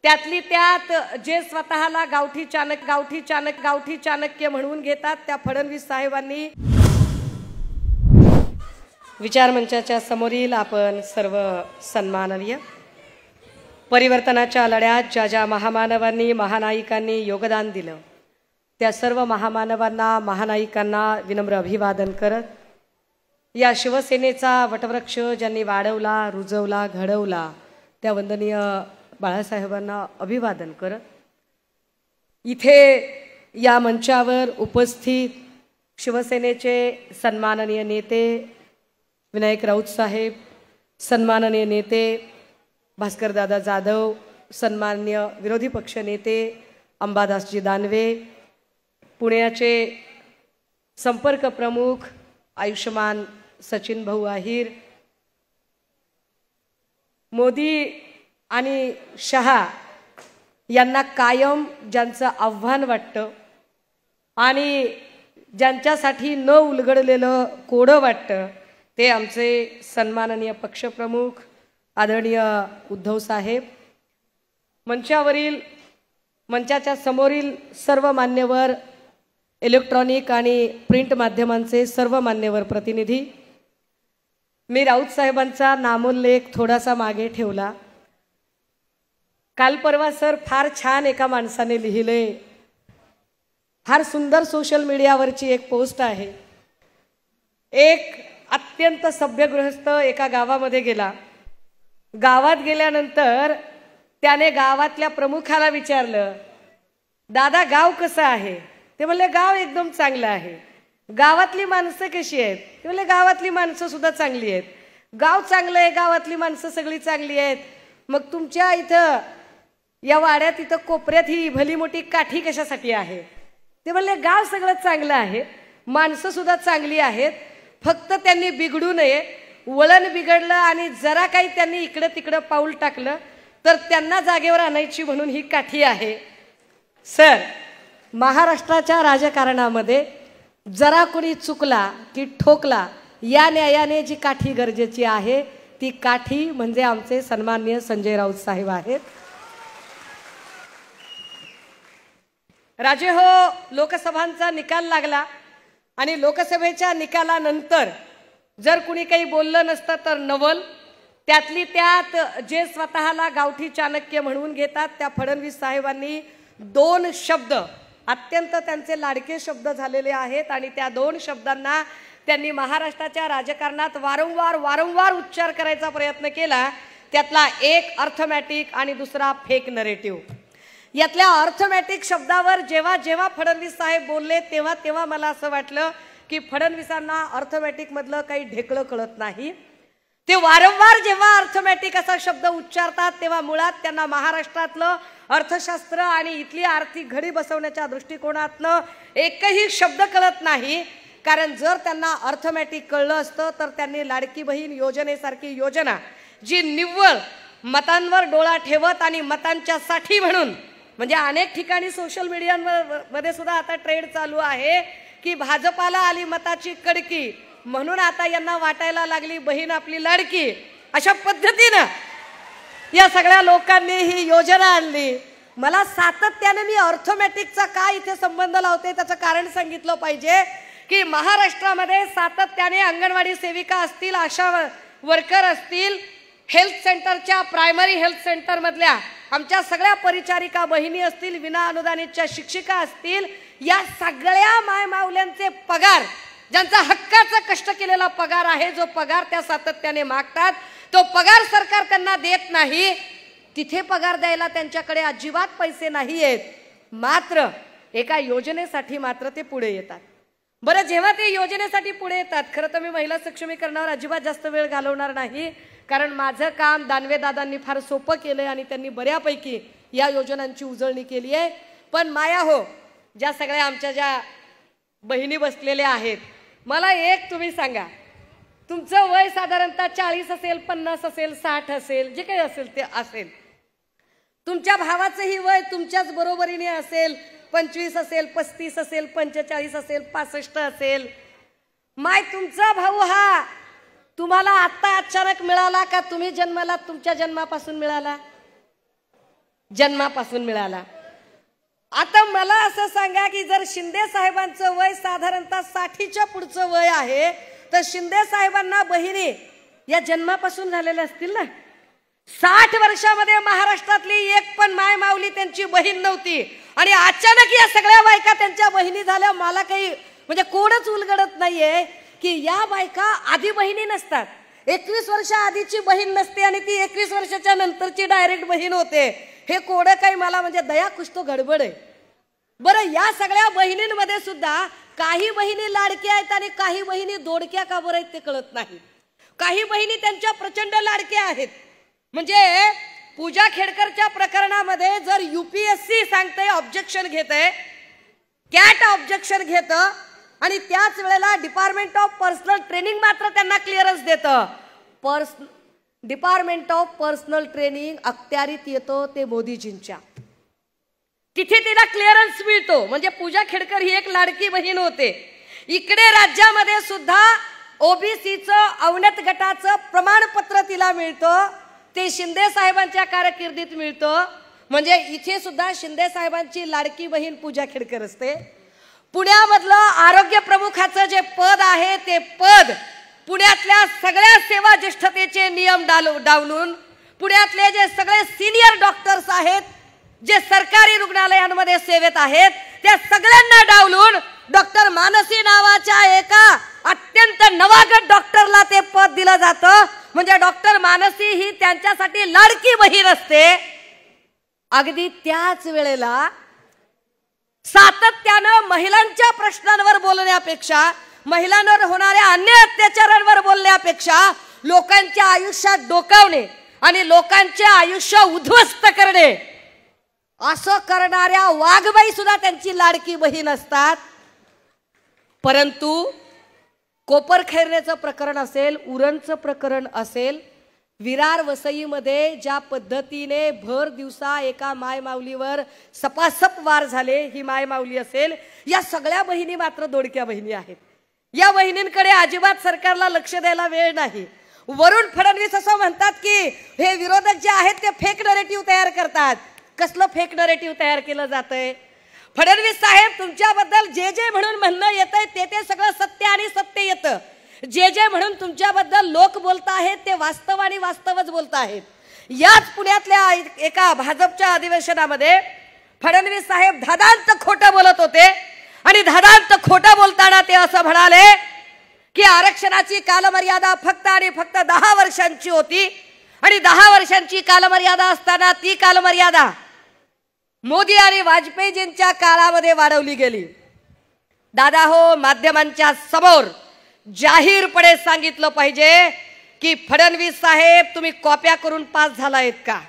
त्यातली त्यात जे स्वतःला गावठी चाणक्य म्हणून घेतात त्या फडणवीस साहेबांनी विचार मंचाच्या समोरील आपण सर्व सन्माननीय परिवर्तनाच्या लढ्यात ज्या ज्या महामानवांनी महानायकांनी योगदान दिलं त्या सर्व महामानवांना महानायकांना विनम्र अभिवादन करत या शिवसेनेचा वटवृक्ष ज्यांनी वाढवला रुजवला घडवला त्या वंदनीय बाळासाहेबांना अभिवादन करत इथे या मंचावर उपस्थित शिवसेनेचे सन्माननीय नेते विनायक राऊत साहेब, सन्माननीय नेते भास्कर दादा जाधव, सन्माननीय विरोधी पक्ष नेते अंबादासजी दानवे, पुण्याचे संपर्क प्रमुख आयुष्यमान सचिन भाऊ आहिर, मोदी आणि शहा यांना कायम ज्यांचं आव्हान वाटतं आणि ज्यांच्यासाठी न उलगडलेलं कोडं वाटतं ते आमचे सन्माननीय पक्षप्रमुख आदरणीय उद्धव साहेब, मंचाच्या समोरील सर्व मान्यवर इलेक्ट्रॉनिक आणि प्रिंट माध्यमांचे सर्व मान्यवर प्रतिनिधी। मी राऊत साहेबांचा नामोल्लेख थोडासा मागे ठेवला। काल परवा सर फार छान एका माणसाने लिहिले, फार सुंदर सोशल मीडियावरची एक पोस्ट आहे। एक अत्यंत सभ्य गृहस्थ एका गावामध्ये गेला। गावात गेल्यानंतर त्याने गावातल्या प्रमुखाला विचारलं, दादा गाव कसं आहे? ते म्हणले गाव एकदम चांगलं आहे। गावातली माणसं कशी आहेत? ते म्हणले गावातली माणसं सुद्धा चांगली आहेत। गाव चांगलं आहे, गावातली माणसं सगळी चांगली आहेत, मग तुमच्या इथं या वाड्यात इथं कोपऱ्यात ही भली मोठी काठी कशासाठी आहे? ते म्हणले गाव सगळं चांगलं आहे, माणसं सुद्धा चांगली आहेत, फक्त त्यांनी बिघडू नये, वळण बिघडलं आणि जरा काही त्यांनी इकडे तिकडे पाऊल टाकलं तर त्यांना जागेवर आणायची म्हणून ही काठी आहे। सर, महाराष्ट्राच्या राजकारणामध्ये जरा कोणी चुकला की ठोकला या न्यायाने जी काठी गरजेची आहे ती काठी म्हणजे आमचे सन्माननीय संजय राऊत साहेब आहेत। राजे हो, लोकसभांचा निकाल लागला आणि लोकसभेच्या निकालानंतर जर कुणी काही बोललं नसतं तर नवल, त्यातली त्यात जे स्वतःला गावठी चाणक्य म्हणून घेतात त्या फडणवीस साहेबांनी दोन शब्द अत्यंत त्यांचे लाडके शब्द झालेले आहेत आणि त्या दोन शब्दांना त्यांनी महाराष्ट्राच्या राजकारणात वारंवार उच्चार करायचा प्रयत्न केला। त्यातला एक अर्थमॅटिक आणि दुसरा फेक नरेटिव्ह। यातल्या अर्थमॅटिक शब्दावर जेव्हा जेव्हा फडणवीस साहेब बोलले तेव्हा तेव्हा मला असं वाटलं की फडणवीसांना अर्थमॅटिक मधलं काही ढेकळं कळत नाही। ते वारंवार जेव्हा अर्थमॅटिक असा शब्द उच्चारतात तेव्हा मुळात त्यांना महाराष्ट्रातलं अर्थशास्त्र आणि इथली आर्थिक घडी बसवण्याच्या दृष्टिकोनातनं एकही शब्द कळत नाही। कारण जर त्यांना अर्थमॅटिक कळलं असतं तर त्यांनी लाडकी बहीण योजनेसारखी योजना जी निव्वळ मतांवर डोळा ठेवत आणि मतांच्या साठी म्हणून, म्हणजे अनेक ठिकाणी सोशल मीडियामध्ये सुद्धा आता ट्रेंड चालू आहे की भाजपाला आली मताची कडकी म्हणून आता यांना वाटायला लागली बहीण आपली लाडकी, अशा पद्धतीनं या सगळ्या लोकांनी ही योजना आणली। मला सातत्याने मी अर्थमॅटिकचा काय इथे संबंध लावते त्याचं कारण सांगितलं पाहिजे की महाराष्ट्रामध्ये सातत्याने अंगणवाडी सेविका असतील, आशा वर्कर असतील, हेल्थ सेंटरच्या प्रायमरी हेल्थ सेंटर मधल्या आमच्या सगळ्या परिचारिका बहिणी असतील, विना अनुदानितच्या शिक्षिका असतील, या सगळ्या मायमाऊल्यांचे पगार, ज्यांचा हक्काचा कष्ट केलेला पगार आहे, जो पगार त्या सातत्याने मागतात तो पगार सरकार त्यांना देत नाही। तिथे पगार द्यायला त्यांच्याकडे अजिबात पैसे नाही आहेत, मात्र एका योजनेसाठी मात्र ते पुढे येतात। बरं, जेव्हा ते योजनेसाठी पुढे येतात, खरं तर मी महिला सक्षमीकरणावर अजिबात जास्त वेळ घालवणार नाही, कारण माझं काम दानवे दादांनी फार सोपं केलंय आणि त्यांनी बऱ्यापैकी या योजनांची उजळणी केली आहे। पण माया हो, ज्या सगळ्या आमच्या ज्या बहिणी बसलेल्या आहेत, मला एक तुम्ही सांगा, तुमचं वय साधारणतः 40 असेल, 50 असेल, 60 असेल, जे काही असेल ते असेल, तुमच्या भावाचंही वय तुमच्याच बरोबरीने असेल, 25 असेल, 35 असेल, 45 असेल, 65 असेल। माय तुमचा भाऊ हा तुम्हाला आता अचानक मिळाला का तुम्ही जन्माला तुमच्या जन्मापासून मिळाला? जन्मापासून मिळाला। आता मला असं सांगा की जर शिंदे साहेबांचं वय साधारणतः 60च्या पुढचं वय आहे, तर शिंदे साहेबांना बहिणी या जन्मापासून झालेल्या असतील ना। 60 वर्षामध्ये महाराष्ट्रातली एक पण माय माऊली त्यांची बहीण नव्हती आणि अचानक या सगळ्या बायका त्यांच्या बहिणी झाल्या। मला काही म्हणजे कोणच उलगडत नाहीये की या बायका आधी बहिणी नसतात, 21 वर्ष आधीची बहीण नसते आणि ती 21 वर्षाच्या नंतरची डायरेक्ट बहीण होते। हे कोडं काही मला म्हणजे दया कुछ तो गडबड आहे। बरं, या सगळ्या बहिणींमध्ये सुद्धा काही बहिणी लाडक्या आहेत आणि काही बहिणी दोडक्या का बरं आहेत ते कळत नाही। काही बहिणी त्यांच्या प्रचंड लाडक्या आहेत। म्हणजे पूजा खेडकरच्या प्रकरणामध्ये जर UPSC सांगते ऑब्जेक्शन घेते, कॅट ऑब्जेक्शन घेतं आणि त्याच वेळेला डिपार्टमेंट ऑफ पर्सनल ट्रेनिंग मात्र त्यांना क्लिअरन्स देतं। डिपार्टमेंट ऑफ पर्सनल ट्रेनिंग अखत्यारीत येतो ते मोदीजींच्या, तिथे तिला क्लिअरन्स मिळतो। म्हणजे पूजा खेडकर ही एक लाडकी बहीण होते। इकडे राज्यामध्ये सुद्धा OBCचं अवनत गटाचं प्रमाणपत्र तिला मिळतं, ते शिंदे साहेबांच्या कारकिर्दीत मिळतं। म्हणजे इथे सुद्धा शिंदे साहेबांची लाडकी बहीण पूजा खेडकर असते। पुण्यामधलं आरोग्य प्रमुखाचं जे पद आहे ते पद पुण्यातल्या सगळ्या सेवा ज्येष्ठतेचे नियम डावलून, पुण्यातले जे सगळे सिनियर डॉक्टर्स आहेत जे सरकारी रुग्णालयांमध्ये सेवेत आहेत त्या सगळ्यांना डावलून डॉक्टर मानसी नावाच्या एका अत्यंत नवागत डॉक्टरला ते पद दिलं जातं। म्हणजे डॉक्टर मानसी ही त्यांच्यासाठी लाडकी बहीण असते। अगदी त्याच वेळेला सातत्यानं महिलांच्या प्रश्नांवर बोलण्यापेक्षा, महिलांवर होणाऱ्या अन्याय अत्याचारांवर बोलण्यापेक्षा लोकांच्या आयुष्यात डोकावणे आणि लोकांचे आयुष्य उद्ध्वस्त करणे असं करणाऱ्या वाघबाई सुद्धा त्यांची लाडकी बहीण असतात। परंतु कोपरखैरनेचं प्रकरण असेल, उरणचं प्रकरण असेल, विरार वसईमध्ये ज्या पद्धतीने भर दिवसा एका माय माऊलीवर सपासप वार झाले, ही माय माऊली असेल, या सगळ्या बहिणी मात्र दोडक्या बहिणी आहेत। या बहिणींकडे अजिबात सरकारला लक्ष द्यायला वेळ नाही। वरुण फडणवीस असं म्हणतात की हे विरोधक जे आहेत ते फेक नरेटिव्ह तयार करतात। कसलं फेक नरेटिव्ह तयार केलं जातंय? फडणवीस साहेब, तुमच्याबद्दल जे जे म्हणून म्हणणं येतंय ते सगळं सत्य आणि सत्य येतं। जे जे म्हणून तुमच्याबद्दल लोक बोलत आहेत ते वास्तव आणि वास्तवच बोलत आहेत। याच पुण्यातल्या एका भाजपच्या अधिवेशनामध्ये फडणवीस साहेब धादांत खोटं बोलत होते आणि धादांत खोटं बोलताना ते असं म्हणाले की आरक्षणाची कालमर्यादा फक्त आणि फक्त 10 वर्षांची होती आणि 10 वर्षांची कालमर्यादा असताना ती कालमर्यादा मोदी आणि वाजपेयीजींच्या काळामध्ये वाढवली गेली। दादा हो, माध्यमांच्या समोर जाहीरपणे सांगितलं पाहिजे की फडणवीस साहेब, तुम्ही कॉप्या करून पास झालायत का?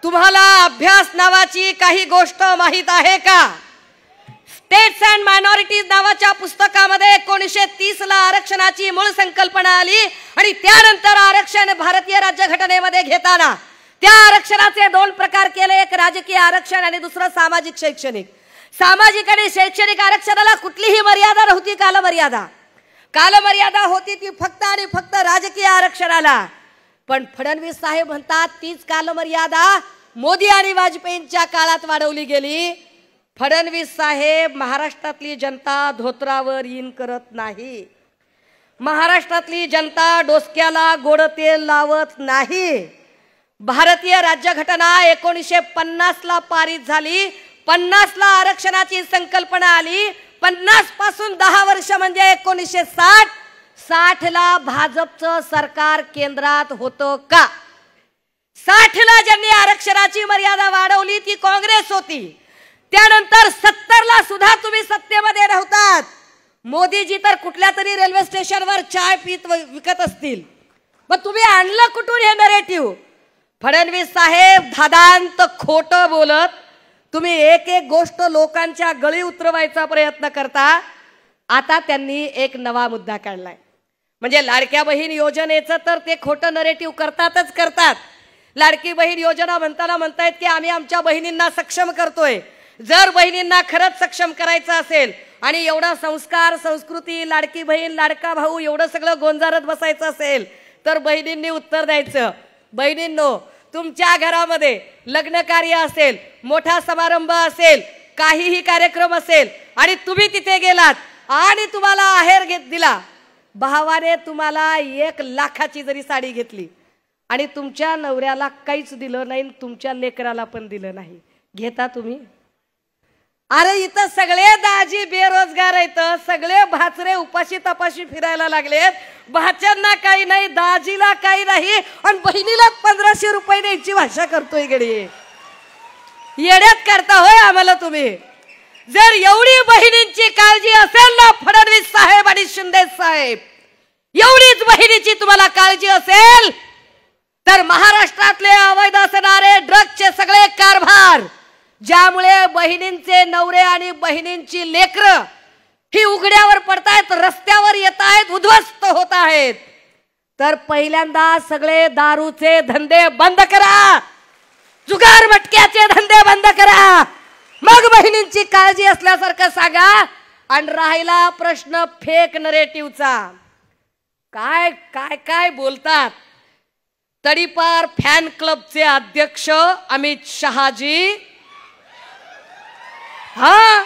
तुम्हाला अभ्यास नावाची काही गोष्ट माहित आहे का? स्टेट्स अँड मायनॉरिटीज नावाच्या पुस्तकामध्ये 1930 ला आरक्षणाची मूळ संकल्पना आली आणि त्यानंतर आरक्षण भारतीय राज्यघटनेमध्ये घेताना त्या आरक्षणाचे 2 प्रकार केले, एक राजकीय आरक्षण आणि दुसरं सामाजिक शैक्षणिक। सामाजिक आणि शैक्षणिक आरक्षणाला कुठलीही मर्यादा नव्हती, कालमर्यादा होती ती फक्त आणि फक्त राजकीय आरक्षणाला। पण फडणवीस साहेब म्हणतात तीच कालमर्यादा मोदी आणि वाजपेयींच्या काळात वाढवली गेली। फडणवीस साहेब, महाराष्ट्रातली जनता धोत्रावर इन करत नाही, महाराष्ट्रातली जनता डोसक्याला गोड तेल लावत नाही। भारतीय राज्यघटना 1950 ला पारित झाली, 50 ला आरक्षणाची संकल्पना आली, 50 पासून 10 वर्ष म्हणजे 1960, 60 ला भाजपचं सरकार केंद्रात होतं का? 60 ला ज्यांनी आरक्षणाची मर्यादा वाढवली ती काँग्रेस होती। त्यानंतर 70 ला सुद्धा तुम्ही सत्तेमध्ये नव्हतात। मोदीजी तर कुठल्या तरी रेल्वे स्टेशनवर चाय पीत विकत असतील, मग तुम्ही आणलं कुठून हे नरेटिव्ह? फडणवीस साहेब, धादांत खोटं बोलत तुम्ही एक एक गोष्ट लोकांच्या गळी उतरवायचा प्रयत्न करता। आता त्यांनी एक नवा मुद्दा काढलाय, म्हणजे लाडक्या बहीण योजनेचं तर ते खोटं नरेटिव्ह करतात। लाडकी बहीण योजना म्हणताना म्हणतायत की आम्ही आमच्या बहिणींना सक्षम करतोय। जर बहिणींना खरंच सक्षम करायचं असेल आणि एवढा संस्कार, संस्कृती, लाडकी बहीण, लाडका भाऊ एवढं सगळं गोंजारत बसायचं असेल तर बहिणींनी उत्तर द्यायचं, बहिणींनो तुमच्या घरामध्ये लग्न कार्य असेल, मोठा समारंभ असेल, काहीही कार्यक्रम असेल आणि तुम्ही तिथे गेलात आणि तुम्हाला आहेर दिला, भावाने तुम्हाला 1 लाखाची जरी साडी घेतली आणि तुमच्या नवऱ्याला काहीच दिलं नाही, तुमच्या लेकराला पण दिलं नाही, घेता तुम्ही? अरे इथं सगळे दाजी बेरोजगार आहेत, सगळे भाचरे उपाशी तपाशी फिरायला लागलेत, भाच्यांना काही नाही, दाजीला काही नाही आणि बहिणीला 1500 रुपये द्यायची भाषा करतोय गडी. येड्यात करता होय आम्हाला तुम्ही. जर एवढी बहिणींची काळजी असेल ना फडणवीस साहेब आणि शिंदे साहेब, एवढीच बहिणीची तुम्हाला काळजी असेल तर महाराष्ट्रातले अवैध असणारे ड्रग्सचे सगळे कारभार, ज्यामुळे बहिणींचे नवरे आणि बहिणींची लेकरं ही उघड्यावर पडतायत, रस्त्यावर येत आहेत, उद्ध्वस्त होत आहेत, तर पहिल्यांदा सगळे दारूचे धंदे बंद करा, जुगार मटक्याचे धंदे बंद करा, मग बहिणींची काळजी असल्यासारखं सांगा. आणि राहिला प्रश्न फेक नरेटिव्हचा, काय काय काय बोलतात. तडीपार फॅन क्लबचे अध्यक्ष अमित शहाजी, हा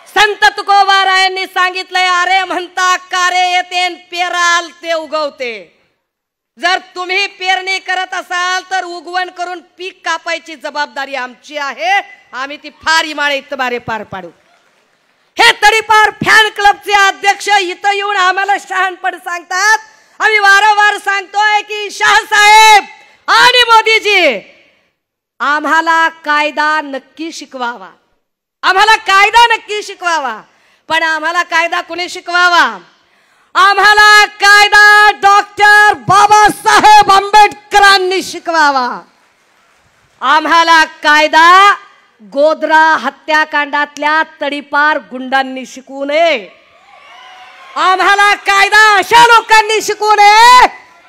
संत तुकोबारायांनी सांगितलंय, अरे म्हणता कारे येते पेराल ते उगवते. जर तुम्ही पेरणी करत असाल तर उगवण करून पीक कापायची जबाबदारी आमची आहे, आम्ही ती फार इमाळे इतबारे पार पाडू. हे तडीपार फॅन क्लबचे अध्यक्ष इथं येऊन आम्हाला शहाणपण सांगतात. आम्ही वारंवार सांगतोय की शाह साहेब आणि मोदीजी आम्हाला कायदा नक्की शिकवावा, आम्हाला कायदा नक्की शिकवावा, पण आम्हाला कायदा कुणी शिकवावा? आम्हाला कायदा डॉक्टर बाबासाहेब आंबेडकरांनी शिकवावा. आम्हाला कायदा गोधरा हत्याकांडातल्या तडीपार गुंडांनी शिकवू नये. आम्हाला कायदा अशा लोकांनी शिकवू नये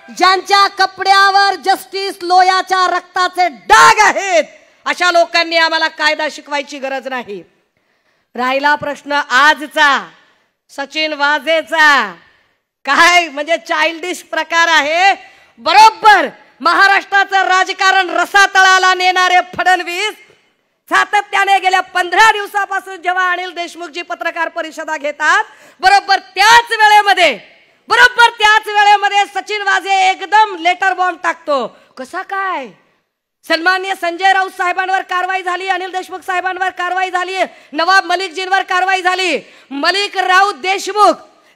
ज्यांच्या कपड्यावर जस्टिस लोयाच्या रक्ताचे डाग आहेत. अशा लोकांनी आम्हाला कायदा शिकवायची गरज नाही. राहिला प्रश्न आजचा सचिन वाझेचा, काय म्हणजे चाइल्डिश प्रकार आहे. बरोबर महाराष्ट्राचं राजकारण रसातळाला नेणारे फडणवीस सातत्याने गेल्या 15 दिवसापासून जेव्हा अनिल देशमुखजी पत्रकार परिषदा घेतात, बरोबर त्याच वेळेमध्ये सचिन वाझे एकदम लेटर बॉम्ब टाकतो. कसा काय? सन्माननीय संजय राऊत साहेबांवर कारवाई झाली, अनिल देशमुख साहेबांवर कारवाई झाली, नवाब मलिकजींवर कारवाई झाली. मलिक, राऊत, देशमुख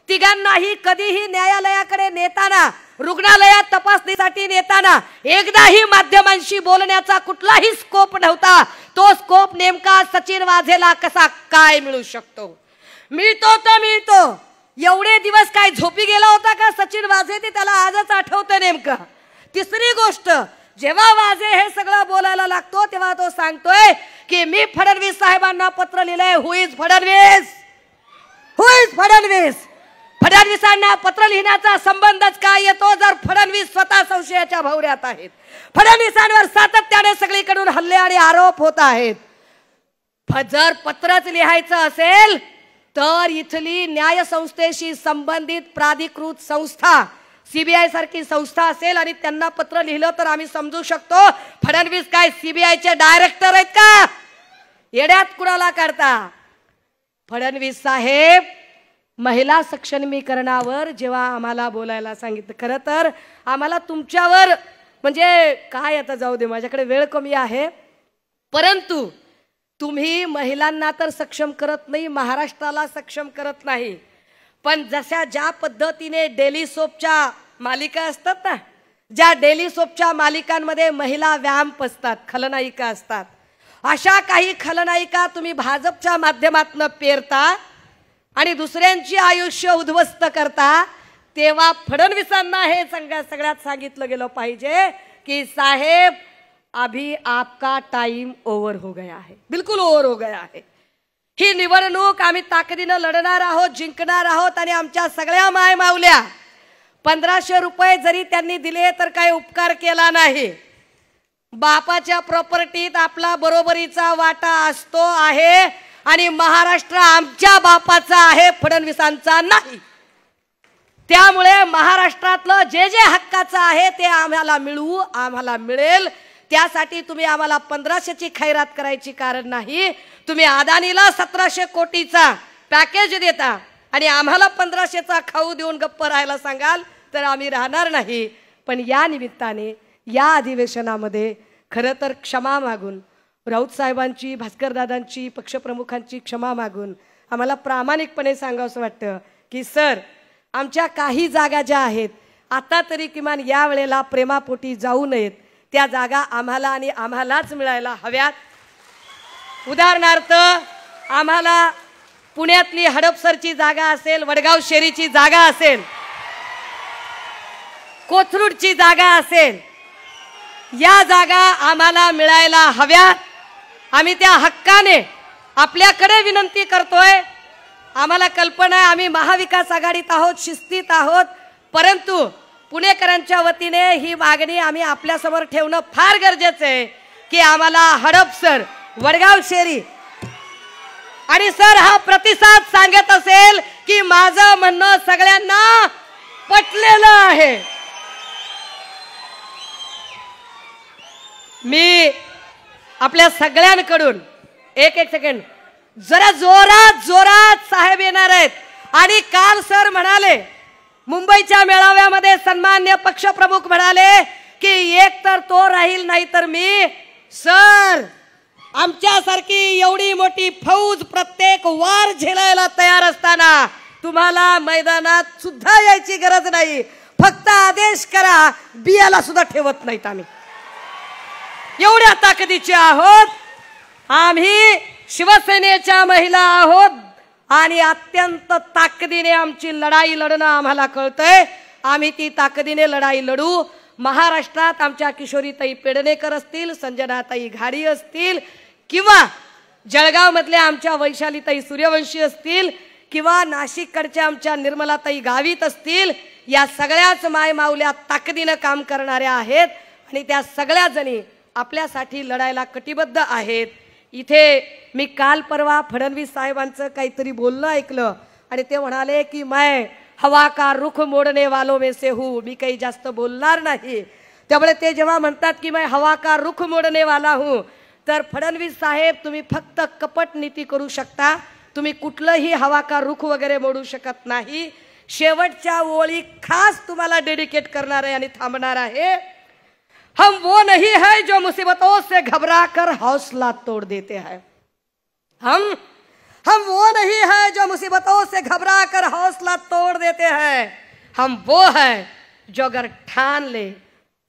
तिघांनाही कधीही न्यायालयाकडे नेताना, रुग्णालयात तपासणीसाठी नेताना एकदाही माध्यमांशी बोलण्याचा कुठलाही स्कोप नव्हता. तो स्कोप नेमका सचिन वाझेला कसा काय मिळू शकतो? मिळतो. एवढे दिवस काय झोपी गेला होता का सचिन वाझे? ते त्याला आजच आठवतं नेमका. तिसरी गोष्ट, जेव्हा वाझे हे सगळं बोलायला लागतो तेव्हा तो सांगतोय की मी फडणवीस साहेबांना पत्र लिहिलंय. हु इज फडणवीस? फडणवीसांना पत्र लिहिण्याचा संबंधच काय येतो जर फडणवीस स्वतः संशयाच्या भोवऱ्यात आहेत. फडणवीसांवर सातत्याने सगळीकडून हल्ले आणि आरोप होत आहेत. जर पत्रच लिहायचं असेल तर इथली न्याय संस्थेशी संबंधित प्राधिकृत संस्था, सीबीआय सारखी संस्था असेल आणि त्यांना पत्र लिहिलं तर आम्ही समजू शकतो. फडणवीस काय सीबीआयचे डायरेक्टर आहेत का? येड्यात कुणाला करता? फडणवीस साहेब महिला सक्षमीकरणावर जेव्हा आम्हाला बोलायला सांगितलं, खरं तर आम्हाला तुमच्यावर म्हणजे काय, आता जाऊ दे, माझ्याकडे वेळ कमी आहे, परंतु तुम्ही महिलांना तर सक्षम करत नाही, महाराष्ट्राला सक्षम करत नाही, पण ज्या पद्धतीने डेली सोपच्या मालिका असतात ना, ज्या डेली सोपच्या मालिकांमध्ये महिला व्यायाम असतात, खलनायिका असतात, अशा काही खलनायिका तुम्ही भाजपच्या माध्यमातून पेरता आणि दुसऱ्यांची आयुष्य उद्ध्वस्त करता. तेव्हा फडणवीसांना हे सगळ्यात सांगितलं गेलं पाहिजे की साहेब अभी आपका टाइम ओव्हर हो गया है, बिलकुल ओव्हर हो गया है. ही निवडणूक आम्ही ताकदीनं लढणार आहोत, जिंकणार आहोत आणि आमच्या सगळ्या माय मावल्या 1500 रुपये जरी त्यांनी दिले तर काही उपकार केला नाही. बापाच्या प्रॉपर्टीत आपला बरोबरीचा वाटा असतो आहे आणि महाराष्ट्र आमच्या बापाचा आहे, फडणवीसांचा नाही. त्यामुळे महाराष्ट्रातलं जे जे हक्काचं आहे ते आम्हाला मिळेल. त्यासाठी तुम्ही आम्हाला 1500ची खैरात करायची कारण नाही. तुम्ही अदानीला 1700 कोटीचा पॅकेज देता आणि आम्हाला 1500चा खाऊ देऊन गप्प राहायला सांगाल तर आम्ही राहणार नाही. पण या निमित्ताने या अधिवेशनामध्ये खरं तर क्षमा मागून राऊत साहेबांची, भास्करदादांची, पक्षप्रमुखांची क्षमा मागून आम्हाला प्रामाणिकपणे सांगावंसं वाटतं की सर, आमच्या काही जागा ज्या आहेत आता तरी किमान या वेळेला प्रेमापोटी जाऊ नयेत, त्या जागा आम्हाला आणि आम्हालाच मिळायला हव्यात. उदाहरणार्थ आम्हाला पुण्यातली हडपसरची जागा असेल, वडगाव शेरीची जागा असेल, कोथरूडची जागा असेल, या जागा आम्हाला मिळायला हव्यात. आम्ही त्या हक्काने आपल्याकडे विनंती करतोय. आम्हाला कल्पना आहे आम्ही महाविकास आघाडीत आहोत, शिस्तीत आहोत, परंतु पुणेकरांच्या वतीने ही मागणी आम्ही आपल्यासमोर ठेवणं फार गरजेचं आहे की आम्हाला हडपसर, वडगाव शेरी आणि सर हा प्रतिसाद सांगत असेल की माझं म्हणणं सगळ्यांना पटलेलं आहे. मी आपल्या सगळ्यांकडून एक सेकंड, जरा जोरात जोरात साहेब येणार आहेत. आणि काल सर म्हणाले मुंबईच्या मेळाव्यामध्ये, सन्मान्य पक्षप्रमुख म्हणाले की एक तर तो राहील नाही तर मी. सर, आमच्यासारखी एवढी मोठी फौज प्रत्येक वार झेलायला तयार असताना तुम्हाला मैदानात सुद्धा यायची गरज नाही. फक्त आदेश करा, बियाला सुद्धा ठेवत नाहीत आम्ही. एवढ्या ताकदीचे आहोत आम्ही. शिवसेनेच्या महिला आहोत आणि अत्यंत ताकदीने आमची लढाई लढणं आम्हाला कळतंय. आम्ही ती ताकदीने लढाई लढू. महाराष्ट्रात आमच्या किशोरीताई पेडणेकर असतील, संजनाताई घाडी असतील, किंवा जळगाव मधल्या आमच्या वैशालीताई सूर्यवंशी असतील, किंवा नाशिककडच्या आमच्या निर्मलाताई गावित असतील, या सगळ्याच मायमाऊल्या ताकदीनं काम करणाऱ्या आहेत आणि त्या सगळ्या जणी आपल्यासाठी लढायला कटिबद्ध आहेत. इथे मी काल परवा फडणवीस साहेबांचं काहीतरी बोलणं ऐकलं आणि ते म्हणाले की मैं हवा का रुख मोडने वालों में से हूँ. मी काही जास्त बोलणार नाही. त्यामुळे ते जेव्हा म्हणतात की मैं हवा का रुख मोडने वाला हूँ, तर फडणवीस साहेब तुम्ही फक्त कपट नीती करू शकता, तुम्ही कुठलंही हवा का रुख वगैरे मोडू शकत नाही. शेवटच्या ओळी खास तुम्हाला डेडिकेट करणार आहे आणि थांबणार आहे. हम वो नहीं है जो मुसीबतों से घबराकर हौसला तोड़ देते हैं. हम वो नहीं है जो मुसीबतों से घबराकर हौसला तोड़ देते हैं. हम वो है जो अगर ठान ले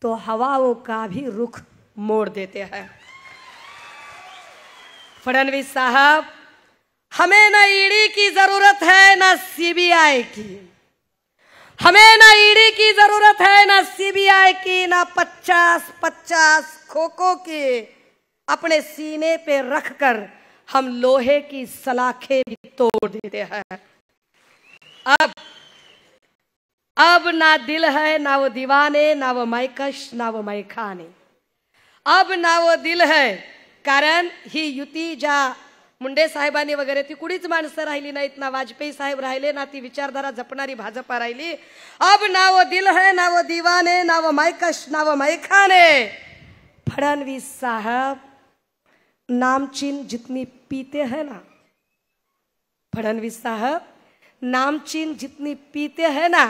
तो हवाओं का भी रुख मोड़ देते हैं. फडणवीस साहब, हमें न ईडी की जरूरत है न सीबीआई की. हमें ना ईडी की जरूरत है, ना सीबीआई की, ना 50-50 खोखों की. अपने सीने पे रखकर हम लोहे की सलाखें भी तोड़ देते हैं. अब ना दिल है, ना वो दीवाने, ना वो मायकश, ना वो मैखाने. अब ना वो दिल है, कारण ही युती ज्या मुंडे साहेबांनी वगैरे ती कुणीच माणसं राहिली नाहीत. ना वाजपेयी साहेब राहिले, ना ती विचारधारा जपणारी भाजपा राहिली. अब ना वो दिल है, ना वो दीवाने, ना वो मायकश, ना वो मैखाने. फडणवीस साहब, नामचीन जितनी पीते हैं ना, फडणवीस साहब, नामचीन जितनी पीते हैं ना,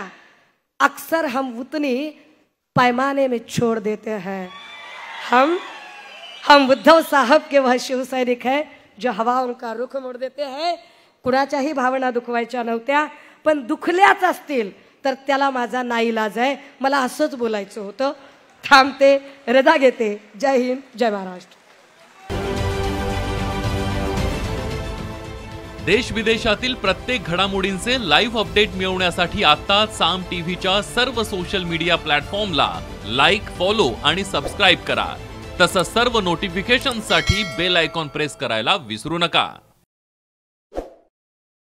अक्सर हम उतनी पैमाने में छोड़ देते हैं. हम उद्धव साहब के वह शिव सैनिक है जो हवाओं का रुख मोड देते हैं. कुणाच्याही भावना दुखवायच्या नव्हत्या, पण दुखल्याच असतील तर त्याला माझा नाईलाज आहे. मला असंच बोलायचं होतं. थांबते, रजा घेते. जय हिंद, जय महाराष्ट्र. देश विदेशातील प्रत्येक घडामोडींचे लाईव्ह अपडेट मिळवण्यासाठी आता साम टीव्हीच्या सर्व सोशल मीडिया प्लॅटफॉर्मला लाईक, फॉलो आणि सबस्क्राईब करा. तसंच सर्व नोटिफिकेशनसाठी बेल आयकॉन प्रेस करायला विसरू नका.